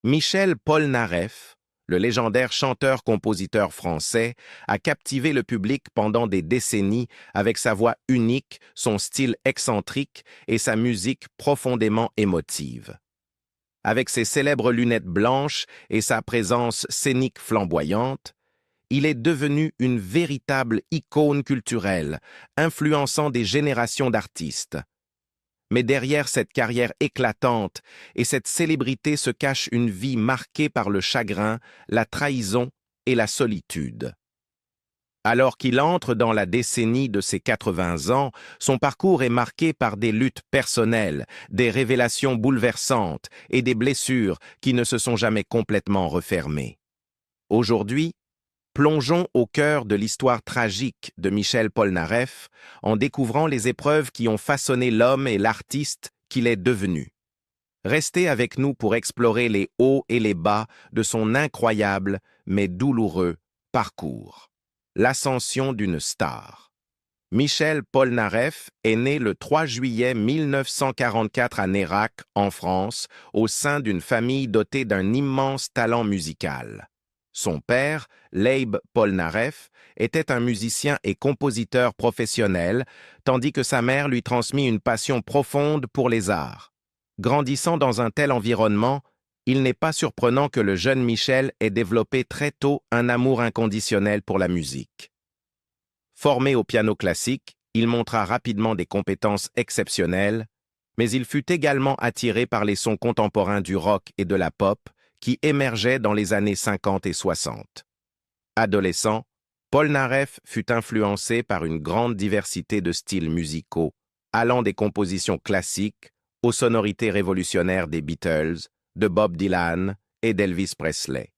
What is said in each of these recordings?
Michel Polnareff, le légendaire chanteur-compositeur français, a captivé le public pendant des décennies avec sa voix unique, son style excentrique et sa musique profondément émotive. Avec ses célèbres lunettes blanches et sa présence scénique flamboyante, il est devenu une véritable icône culturelle, influençant des générations d'artistes. Mais derrière cette carrière éclatante et cette célébrité se cache une vie marquée par le chagrin, la trahison et la solitude. Alors qu'il entre dans la décennie de ses 80 ans, son parcours est marqué par des luttes personnelles, des révélations bouleversantes et des blessures qui ne se sont jamais complètement refermées. Aujourd'hui, plongeons au cœur de l'histoire tragique de Michel Polnareff en découvrant les épreuves qui ont façonné l'homme et l'artiste qu'il est devenu. Restez avec nous pour explorer les hauts et les bas de son incroyable mais douloureux parcours. L'ascension d'une star. Michel Polnareff est né le 3 juillet 1944 à Nérac, en France, au sein d'une famille dotée d'un immense talent musical. Son père, Leib Polnareff, était un musicien et compositeur professionnel, tandis que sa mère lui transmit une passion profonde pour les arts. Grandissant dans un tel environnement, il n'est pas surprenant que le jeune Michel ait développé très tôt un amour inconditionnel pour la musique. Formé au piano classique, il montra rapidement des compétences exceptionnelles, mais il fut également attiré par les sons contemporains du rock et de la pop, qui émergeait dans les années 50 et 60. Adolescent, Polnareff fut influencé par une grande diversité de styles musicaux, allant des compositions classiques aux sonorités révolutionnaires des Beatles, de Bob Dylan et d'Elvis Presley.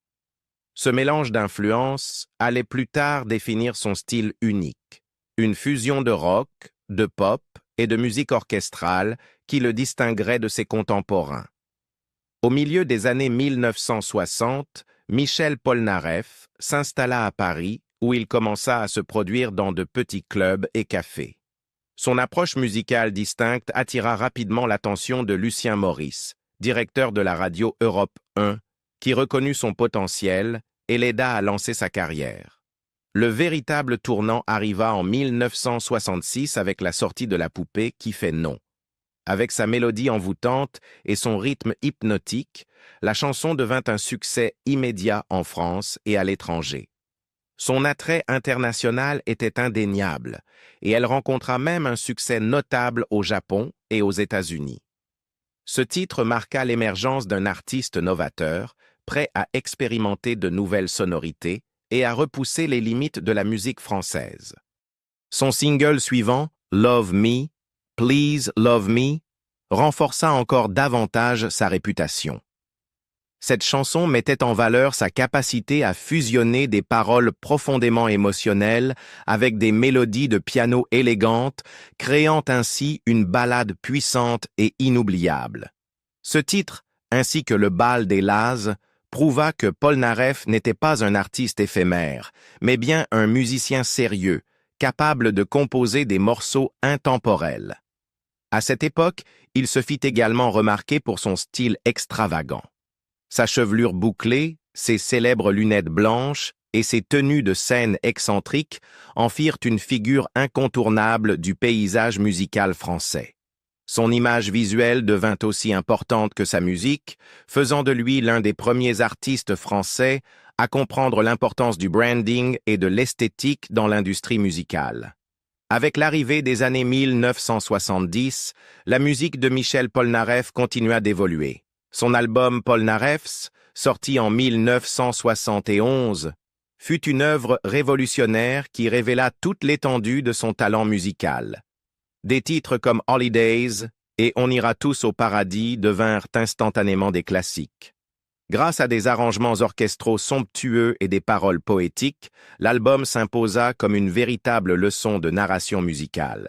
Ce mélange d'influences allait plus tard définir son style unique, une fusion de rock, de pop et de musique orchestrale qui le distinguerait de ses contemporains. Au milieu des années 1960, Michel Polnareff s'installa à Paris où il commença à se produire dans de petits clubs et cafés. Son approche musicale distincte attira rapidement l'attention de Lucien Maurice, directeur de la radio Europe 1, qui reconnut son potentiel et l'aida à lancer sa carrière. Le véritable tournant arriva en 1966 avec la sortie de La Poupée qui fait nom. Avec sa mélodie envoûtante et son rythme hypnotique, la chanson devint un succès immédiat en France et à l'étranger. Son attrait international était indéniable, et elle rencontra même un succès notable au Japon et aux États-Unis. Ce titre marqua l'émergence d'un artiste novateur, prêt à expérimenter de nouvelles sonorités et à repousser les limites de la musique française. Son single suivant, Love Me, Please Love Me, renforça encore davantage sa réputation. Cette chanson mettait en valeur sa capacité à fusionner des paroles profondément émotionnelles avec des mélodies de piano élégantes, créant ainsi une ballade puissante et inoubliable. Ce titre, ainsi que le bal des Lazes, prouva que Polnareff n'était pas un artiste éphémère, mais bien un musicien sérieux, capable de composer des morceaux intemporels. À cette époque, il se fit également remarquer pour son style extravagant. Sa chevelure bouclée, ses célèbres lunettes blanches et ses tenues de scène excentriques en firent une figure incontournable du paysage musical français. Son image visuelle devint aussi importante que sa musique, faisant de lui l'un des premiers artistes français à comprendre l'importance du branding et de l'esthétique dans l'industrie musicale. Avec l'arrivée des années 1970, la musique de Michel Polnareff continua d'évoluer. Son album Polnareffs, sorti en 1971, fut une œuvre révolutionnaire qui révéla toute l'étendue de son talent musical. Des titres comme Holidays et On ira tous au paradis devinrent instantanément des classiques. Grâce à des arrangements orchestraux somptueux et des paroles poétiques, l'album s'imposa comme une véritable leçon de narration musicale.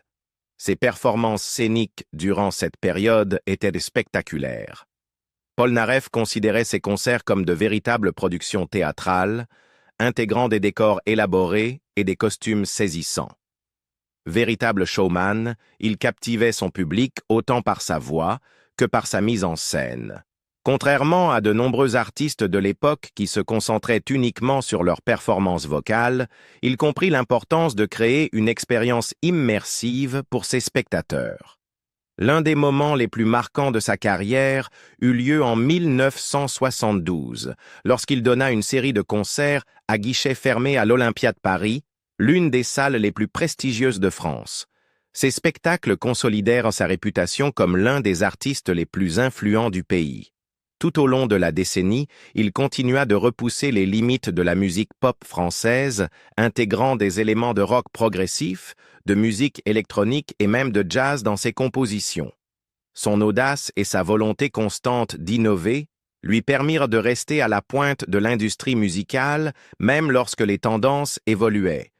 Ses performances scéniques durant cette période étaient spectaculaires. Polnareff considérait ses concerts comme de véritables productions théâtrales, intégrant des décors élaborés et des costumes saisissants. Véritable showman, il captivait son public autant par sa voix que par sa mise en scène. Contrairement à de nombreux artistes de l'époque qui se concentraient uniquement sur leur performance vocale, il comprit l'importance de créer une expérience immersive pour ses spectateurs. L'un des moments les plus marquants de sa carrière eut lieu en 1972, lorsqu'il donna une série de concerts à guichet fermé à l'Olympia de Paris, l'une des salles les plus prestigieuses de France. Ces spectacles consolidèrent sa réputation comme l'un des artistes les plus influents du pays. Tout au long de la décennie, il continua de repousser les limites de la musique pop française, intégrant des éléments de rock progressif, de musique électronique et même de jazz dans ses compositions. Son audace et sa volonté constante d'innover lui permirent de rester à la pointe de l'industrie musicale, même lorsque les tendances évoluaient.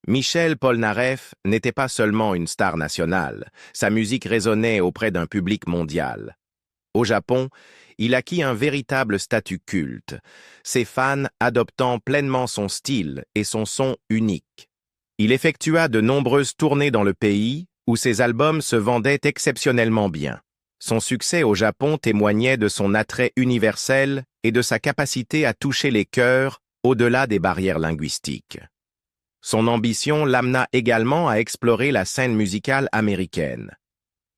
Michel Polnareff n'était pas seulement une star nationale, sa musique résonnait auprès d'un public mondial. Au Japon, il acquit un véritable statut culte, ses fans adoptant pleinement son style et son son unique. Il effectua de nombreuses tournées dans le pays, où ses albums se vendaient exceptionnellement bien. Son succès au Japon témoignait de son attrait universel et de sa capacité à toucher les cœurs au-delà des barrières linguistiques. Son ambition l'amena également à explorer la scène musicale américaine.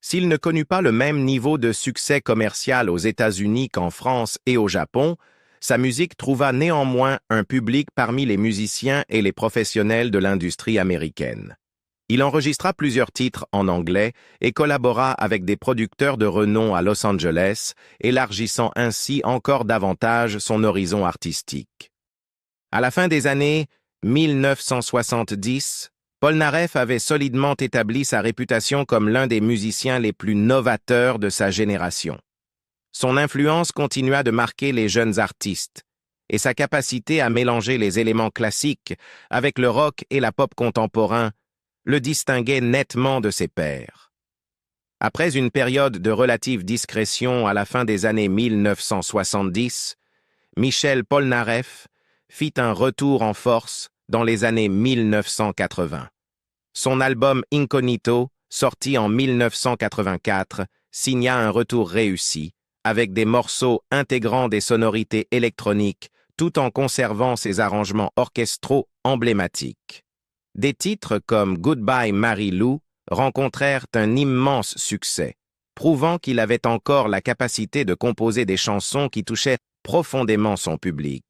S'il ne connut pas le même niveau de succès commercial aux États-Unis qu'en France et au Japon, sa musique trouva néanmoins un public parmi les musiciens et les professionnels de l'industrie américaine. Il enregistra plusieurs titres en anglais et collabora avec des producteurs de renom à Los Angeles, élargissant ainsi encore davantage son horizon artistique. À la fin des années 1970, Polnareff avait solidement établi sa réputation comme l'un des musiciens les plus novateurs de sa génération. Son influence continua de marquer les jeunes artistes, et sa capacité à mélanger les éléments classiques avec le rock et la pop contemporain le distinguait nettement de ses pairs. Après une période de relative discrétion à la fin des années 1970, Michel Polnareff fit un retour en force dans les années 1980. Son album Incognito, sorti en 1984, signa un retour réussi, avec des morceaux intégrant des sonorités électroniques tout en conservant ses arrangements orchestraux emblématiques. Des titres comme Goodbye Mary Lou rencontrèrent un immense succès, prouvant qu'il avait encore la capacité de composer des chansons qui touchaient profondément son public.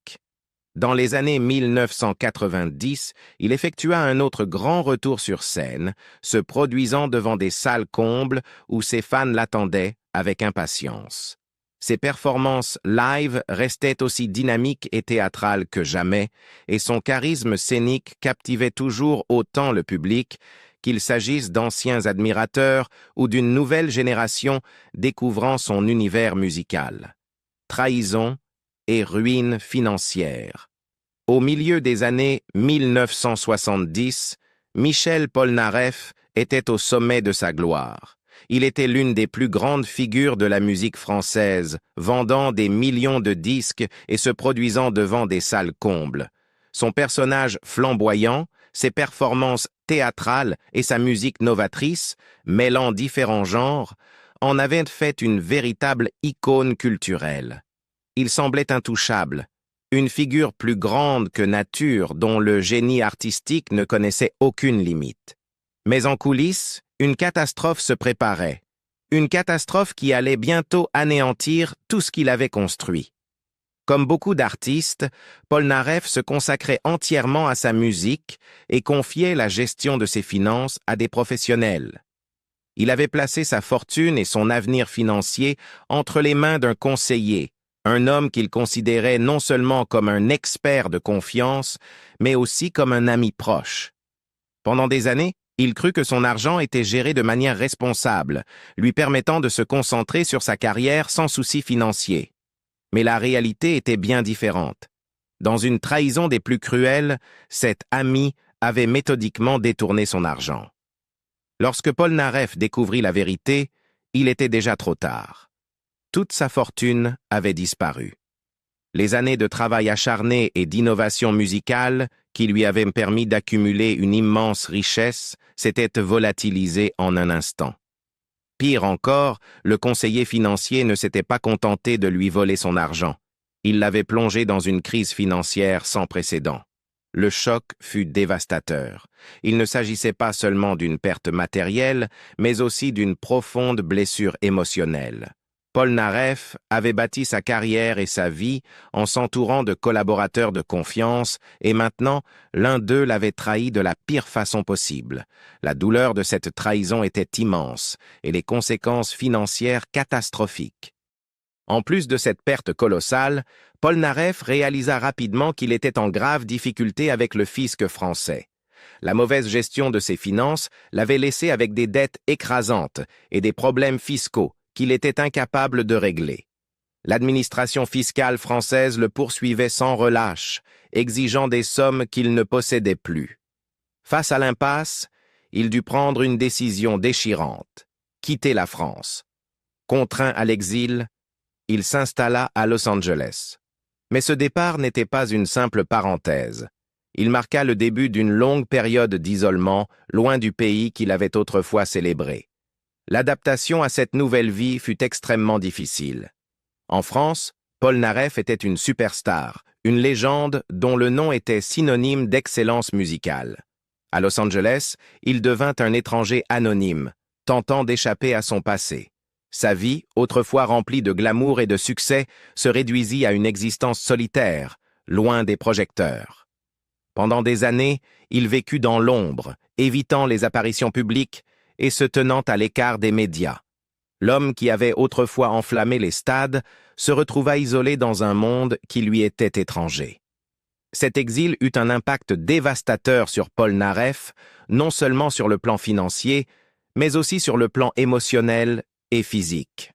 Dans les années 1990, il effectua un autre grand retour sur scène, se produisant devant des salles combles où ses fans l'attendaient avec impatience. Ses performances live restaient aussi dynamiques et théâtrales que jamais, et son charisme scénique captivait toujours autant le public, qu'il s'agisse d'anciens admirateurs ou d'une nouvelle génération découvrant son univers musical. Trahison et ruine financière. Au milieu des années 1970, Michel Polnareff était au sommet de sa gloire. Il était l'une des plus grandes figures de la musique française, vendant des millions de disques et se produisant devant des salles combles. Son personnage flamboyant, ses performances théâtrales et sa musique novatrice, mêlant différents genres, en avaient fait une véritable icône culturelle. Il semblait intouchable, une figure plus grande que nature dont le génie artistique ne connaissait aucune limite. Mais en coulisses, une catastrophe se préparait. Une catastrophe qui allait bientôt anéantir tout ce qu'il avait construit. Comme beaucoup d'artistes, Polnareff se consacrait entièrement à sa musique et confiait la gestion de ses finances à des professionnels. Il avait placé sa fortune et son avenir financier entre les mains d'un conseiller, un homme qu'il considérait non seulement comme un expert de confiance, mais aussi comme un ami proche. Pendant des années, il crut que son argent était géré de manière responsable, lui permettant de se concentrer sur sa carrière sans souci financier. Mais la réalité était bien différente. Dans une trahison des plus cruelles, cet ami avait méthodiquement détourné son argent. Lorsque Polnareff découvrit la vérité, il était déjà trop tard. Toute sa fortune avait disparu. Les années de travail acharné et d'innovation musicale, qui lui avaient permis d'accumuler une immense richesse, s'étaient volatilisées en un instant. Pire encore, le conseiller financier ne s'était pas contenté de lui voler son argent. Il l'avait plongé dans une crise financière sans précédent. Le choc fut dévastateur. Il ne s'agissait pas seulement d'une perte matérielle, mais aussi d'une profonde blessure émotionnelle. Polnareff avait bâti sa carrière et sa vie en s'entourant de collaborateurs de confiance, et maintenant, l'un d'eux l'avait trahi de la pire façon possible. La douleur de cette trahison était immense, et les conséquences financières catastrophiques. En plus de cette perte colossale, Polnareff réalisa rapidement qu'il était en grave difficulté avec le fisc français. La mauvaise gestion de ses finances l'avait laissé avec des dettes écrasantes et des problèmes fiscaux qu'il était incapable de régler. L'administration fiscale française le poursuivait sans relâche, exigeant des sommes qu'il ne possédait plus. Face à l'impasse, il dut prendre une décision déchirante, quitter la France. Contraint à l'exil, il s'installa à Los Angeles. Mais ce départ n'était pas une simple parenthèse. Il marqua le début d'une longue période d'isolement, loin du pays qu'il avait autrefois célébré. L'adaptation à cette nouvelle vie fut extrêmement difficile. En France, Polnareff était une superstar, une légende dont le nom était synonyme d'excellence musicale. À Los Angeles, il devint un étranger anonyme, tentant d'échapper à son passé. Sa vie, autrefois remplie de glamour et de succès, se réduisit à une existence solitaire, loin des projecteurs. Pendant des années, il vécut dans l'ombre, évitant les apparitions publiques et se tenant à l'écart des médias. L'homme qui avait autrefois enflammé les stades se retrouva isolé dans un monde qui lui était étranger. Cet exil eut un impact dévastateur sur Polnareff, non seulement sur le plan financier, mais aussi sur le plan émotionnel et physique.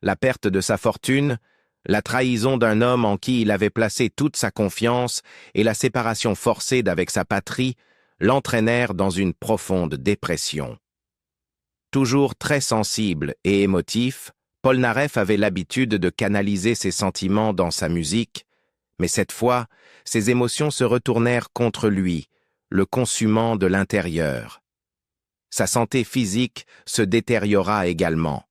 La perte de sa fortune, la trahison d'un homme en qui il avait placé toute sa confiance et la séparation forcée d'avec sa patrie l'entraînèrent dans une profonde dépression. Toujours très sensible et émotif, Polnareff avait l'habitude de canaliser ses sentiments dans sa musique, mais cette fois, ses émotions se retournèrent contre lui, le consumant de l'intérieur. Sa santé physique se détériora également.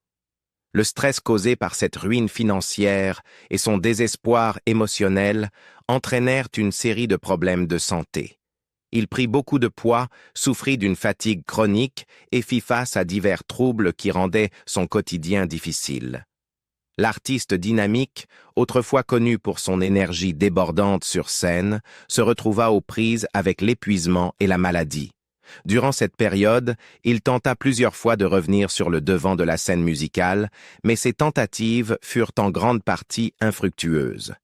Le stress causé par cette ruine financière et son désespoir émotionnel entraînèrent une série de problèmes de santé. Il prit beaucoup de poids, souffrit d'une fatigue chronique et fit face à divers troubles qui rendaient son quotidien difficile. L'artiste dynamique, autrefois connu pour son énergie débordante sur scène, se retrouva aux prises avec l'épuisement et la maladie. Durant cette période, il tenta plusieurs fois de revenir sur le devant de la scène musicale, mais ses tentatives furent en grande partie infructueuses.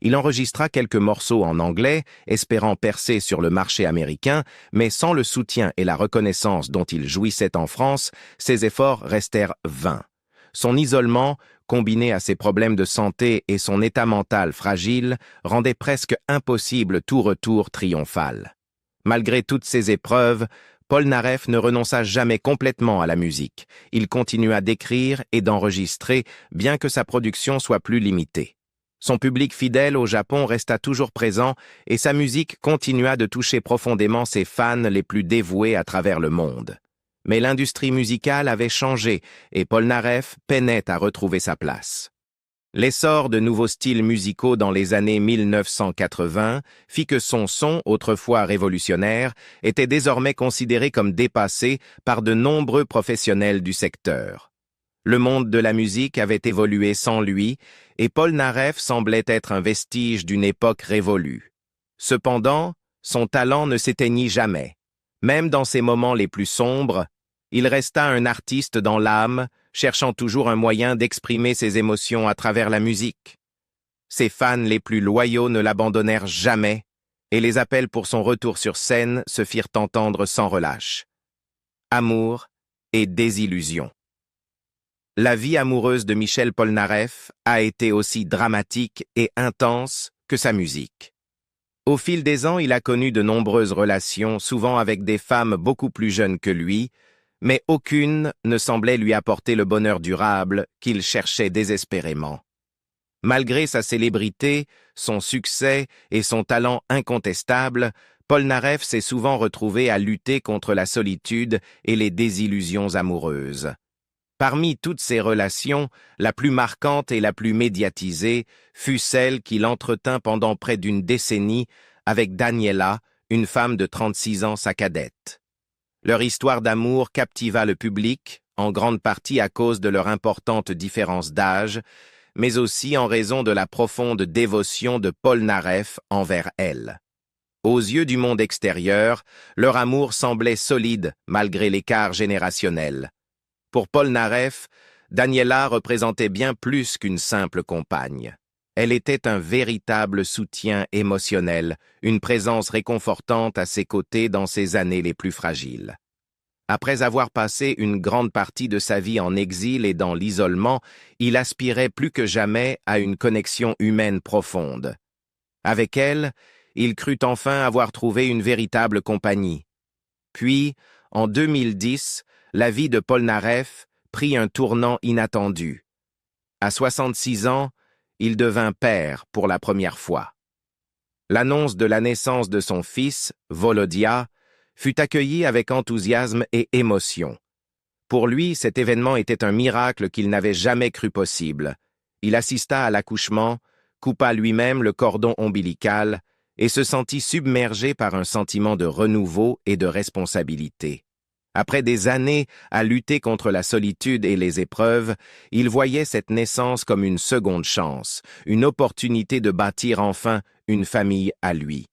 Il enregistra quelques morceaux en anglais, espérant percer sur le marché américain, mais sans le soutien et la reconnaissance dont il jouissait en France, ses efforts restèrent vains. Son isolement, combiné à ses problèmes de santé et son état mental fragile, rendait presque impossible tout retour triomphal. Malgré toutes ces épreuves, Polnareff ne renonça jamais complètement à la musique. Il continua d'écrire et d'enregistrer, bien que sa production soit plus limitée. Son public fidèle au Japon resta toujours présent et sa musique continua de toucher profondément ses fans les plus dévoués à travers le monde. Mais l'industrie musicale avait changé et Polnareff peinait à retrouver sa place. L'essor de nouveaux styles musicaux dans les années 1980 fit que son son, autrefois révolutionnaire, était désormais considéré comme dépassé par de nombreux professionnels du secteur. Le monde de la musique avait évolué sans lui, et Polnareff semblait être un vestige d'une époque révolue. Cependant, son talent ne s'éteignit jamais. Même dans ses moments les plus sombres, il resta un artiste dans l'âme, cherchant toujours un moyen d'exprimer ses émotions à travers la musique. Ses fans les plus loyaux ne l'abandonnèrent jamais, et les appels pour son retour sur scène se firent entendre sans relâche. Amour et désillusion. La vie amoureuse de Michel Polnareff a été aussi dramatique et intense que sa musique. Au fil des ans, il a connu de nombreuses relations, souvent avec des femmes beaucoup plus jeunes que lui, mais aucune ne semblait lui apporter le bonheur durable qu'il cherchait désespérément. Malgré sa célébrité, son succès et son talent incontestable, Polnareff s'est souvent retrouvé à lutter contre la solitude et les désillusions amoureuses. Parmi toutes ces relations, la plus marquante et la plus médiatisée fut celle qu'il entretint pendant près d'une décennie avec Daniela, une femme de 36 ans, sa cadette. Leur histoire d'amour captiva le public, en grande partie à cause de leur importante différence d'âge, mais aussi en raison de la profonde dévotion de Polnareff envers elle. Aux yeux du monde extérieur, leur amour semblait solide malgré l'écart générationnel. Pour Polnareff, Daniela représentait bien plus qu'une simple compagne. Elle était un véritable soutien émotionnel, une présence réconfortante à ses côtés dans ses années les plus fragiles. Après avoir passé une grande partie de sa vie en exil et dans l'isolement, il aspirait plus que jamais à une connexion humaine profonde. Avec elle, il crut enfin avoir trouvé une véritable compagnie. Puis, en 2010, la vie de Polnareff prit un tournant inattendu. À 66 ans, il devint père pour la première fois. L'annonce de la naissance de son fils, Volodya, fut accueillie avec enthousiasme et émotion. Pour lui, cet événement était un miracle qu'il n'avait jamais cru possible. Il assista à l'accouchement, coupa lui-même le cordon ombilical et se sentit submergé par un sentiment de renouveau et de responsabilité. Après des années à lutter contre la solitude et les épreuves, il voyait cette naissance comme une seconde chance, une opportunité de bâtir enfin une famille à lui.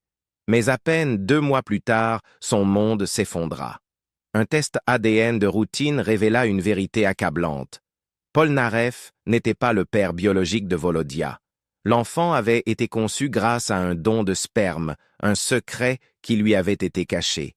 Mais à peine 2 mois plus tard, son monde s'effondra. Un test ADN de routine révéla une vérité accablante. Polnareff n'était pas le père biologique de Volodya. L'enfant avait été conçu grâce à un don de sperme, un secret qui lui avait été caché.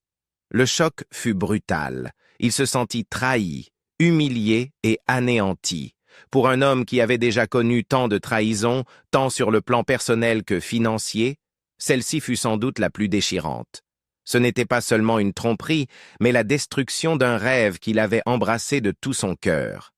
Le choc fut brutal. Il se sentit trahi, humilié et anéanti. Pour un homme qui avait déjà connu tant de trahisons, tant sur le plan personnel que financier, celle-ci fut sans doute la plus déchirante. Ce n'était pas seulement une tromperie, mais la destruction d'un rêve qu'il avait embrassé de tout son cœur.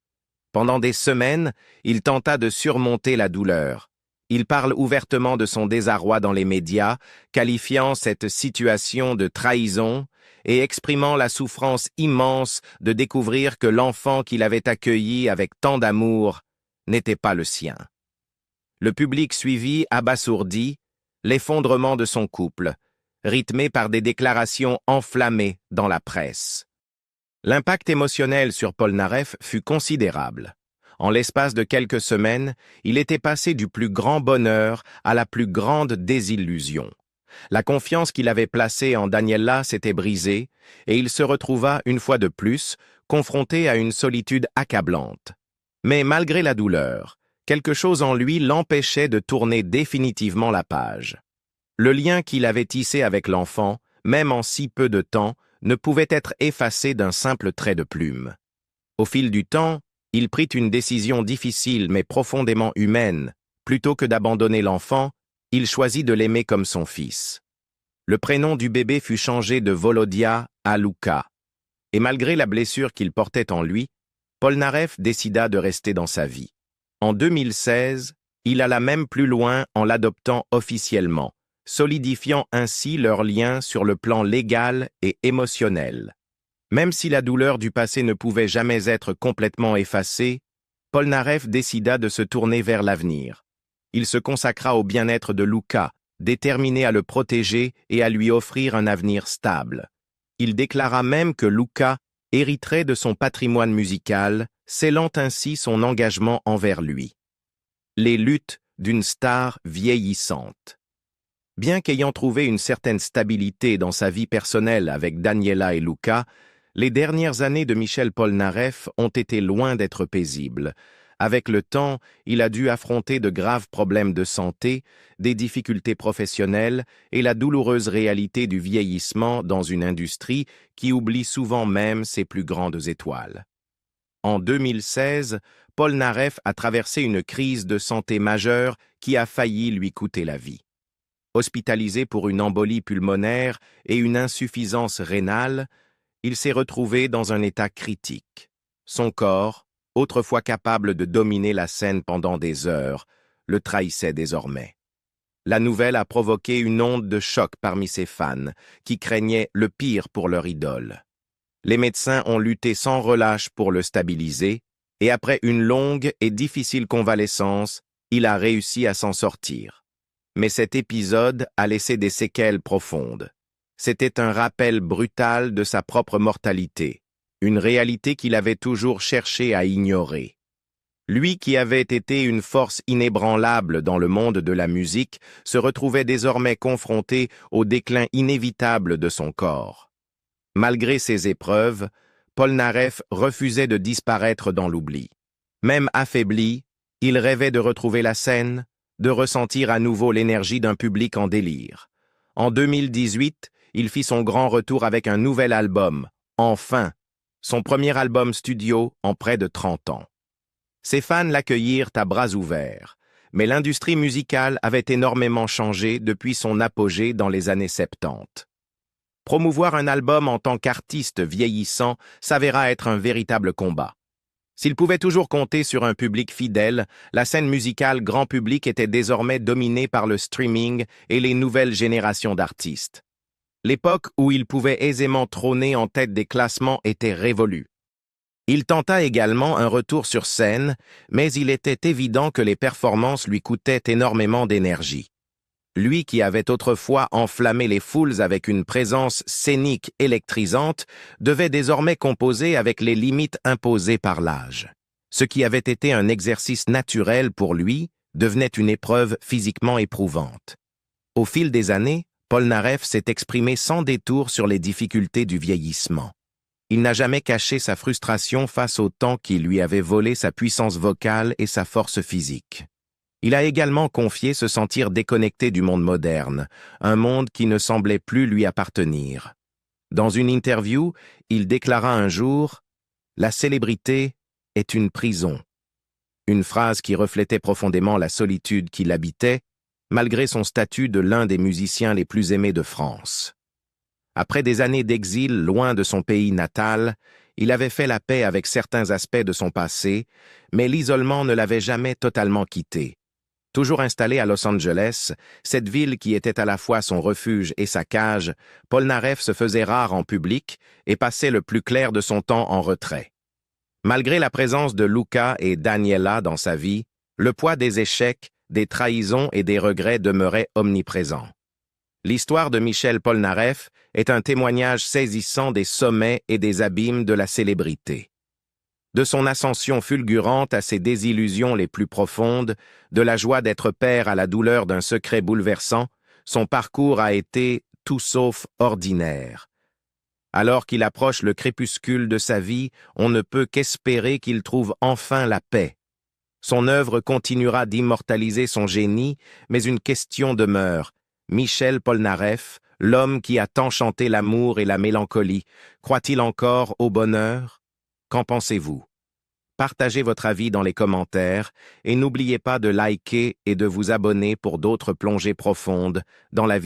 Pendant des semaines, il tenta de surmonter la douleur. Il parle ouvertement de son désarroi dans les médias, qualifiant cette situation de trahison et exprimant la souffrance immense de découvrir que l'enfant qu'il avait accueilli avec tant d'amour n'était pas le sien. Le public suivit, abasourdi, l'effondrement de son couple, rythmé par des déclarations enflammées dans la presse. L'impact émotionnel sur Polnareff fut considérable. En l'espace de quelques semaines, il était passé du plus grand bonheur à la plus grande désillusion. La confiance qu'il avait placée en Daniela s'était brisée et il se retrouva, une fois de plus, confronté à une solitude accablante. Mais malgré la douleur, quelque chose en lui l'empêchait de tourner définitivement la page. Le lien qu'il avait tissé avec l'enfant, même en si peu de temps, ne pouvait être effacé d'un simple trait de plume. Au fil du temps, il prit une décision difficile mais profondément humaine. Plutôt que d'abandonner l'enfant, il choisit de l'aimer comme son fils. Le prénom du bébé fut changé de Volodya à Luka. Et malgré la blessure qu'il portait en lui, Polnareff décida de rester dans sa vie. En 2016, il alla même plus loin en l'adoptant officiellement, solidifiant ainsi leur lien sur le plan légal et émotionnel. Même si la douleur du passé ne pouvait jamais être complètement effacée, Polnareff décida de se tourner vers l'avenir. Il se consacra au bien-être de Luka, déterminé à le protéger et à lui offrir un avenir stable. Il déclara même que Luka hériterait de son patrimoine musical, scellant ainsi son engagement envers lui. Les luttes d'une star vieillissante. Bien qu'ayant trouvé une certaine stabilité dans sa vie personnelle avec Daniela et Luka, les dernières années de Michel Polnareff ont été loin d'être paisibles. Avec le temps, il a dû affronter de graves problèmes de santé, des difficultés professionnelles et la douloureuse réalité du vieillissement dans une industrie qui oublie souvent même ses plus grandes étoiles. En 2016, Polnareff a traversé une crise de santé majeure qui a failli lui coûter la vie. Hospitalisé pour une embolie pulmonaire et une insuffisance rénale, il s'est retrouvé dans un état critique. Son corps, autrefois capable de dominer la scène pendant des heures, le trahissait désormais. La nouvelle a provoqué une onde de choc parmi ses fans, qui craignaient le pire pour leur idole. Les médecins ont lutté sans relâche pour le stabiliser, et après une longue et difficile convalescence, il a réussi à s'en sortir. Mais cet épisode a laissé des séquelles profondes. C'était un rappel brutal de sa propre mortalité, une réalité qu'il avait toujours cherché à ignorer. Lui qui avait été une force inébranlable dans le monde de la musique se retrouvait désormais confronté au déclin inévitable de son corps. Malgré ces épreuves, Polnareff refusait de disparaître dans l'oubli. Même affaibli, il rêvait de retrouver la scène, de ressentir à nouveau l'énergie d'un public en délire. En 2018, il fit son grand retour avec un nouvel album, Enfin, son premier album studio en près de 30 ans. Ses fans l'accueillirent à bras ouverts, mais l'industrie musicale avait énormément changé depuis son apogée dans les années 70. Promouvoir un album en tant qu'artiste vieillissant s'avéra être un véritable combat. S'il pouvait toujours compter sur un public fidèle, la scène musicale grand public était désormais dominée par le streaming et les nouvelles générations d'artistes. L'époque où il pouvait aisément trôner en tête des classements était révolue. Il tenta également un retour sur scène, mais il était évident que les performances lui coûtaient énormément d'énergie. Lui qui avait autrefois enflammé les foules avec une présence scénique électrisante, devait désormais composer avec les limites imposées par l'âge. Ce qui avait été un exercice naturel pour lui devenait une épreuve physiquement éprouvante. Au fil des années, Polnareff s'est exprimé sans détour sur les difficultés du vieillissement. Il n'a jamais caché sa frustration face au temps qui lui avait volé sa puissance vocale et sa force physique. Il a également confié se sentir déconnecté du monde moderne, un monde qui ne semblait plus lui appartenir. Dans une interview, il déclara un jour « La célébrité est une prison », une phrase qui reflétait profondément la solitude qui l'habitait, malgré son statut de l'un des musiciens les plus aimés de France. Après des années d'exil loin de son pays natal, il avait fait la paix avec certains aspects de son passé, mais l'isolement ne l'avait jamais totalement quitté. Toujours installé à Los Angeles, cette ville qui était à la fois son refuge et sa cage, Polnareff se faisait rare en public et passait le plus clair de son temps en retrait. Malgré la présence de Luca et Daniela dans sa vie, le poids des échecs, des trahisons et des regrets demeurait omniprésent. L'histoire de Michel Polnareff est un témoignage saisissant des sommets et des abîmes de la célébrité. De son ascension fulgurante à ses désillusions les plus profondes, de la joie d'être père à la douleur d'un secret bouleversant, son parcours a été tout sauf ordinaire. Alors qu'il approche le crépuscule de sa vie, on ne peut qu'espérer qu'il trouve enfin la paix. Son œuvre continuera d'immortaliser son génie, mais une question demeure. Michel Polnareff, l'homme qui a tant chanté l'amour et la mélancolie, croit-il encore au bonheur? Qu'en pensez-vous? Partagez votre avis dans les commentaires et n'oubliez pas de liker et de vous abonner pour d'autres plongées profondes dans la vie.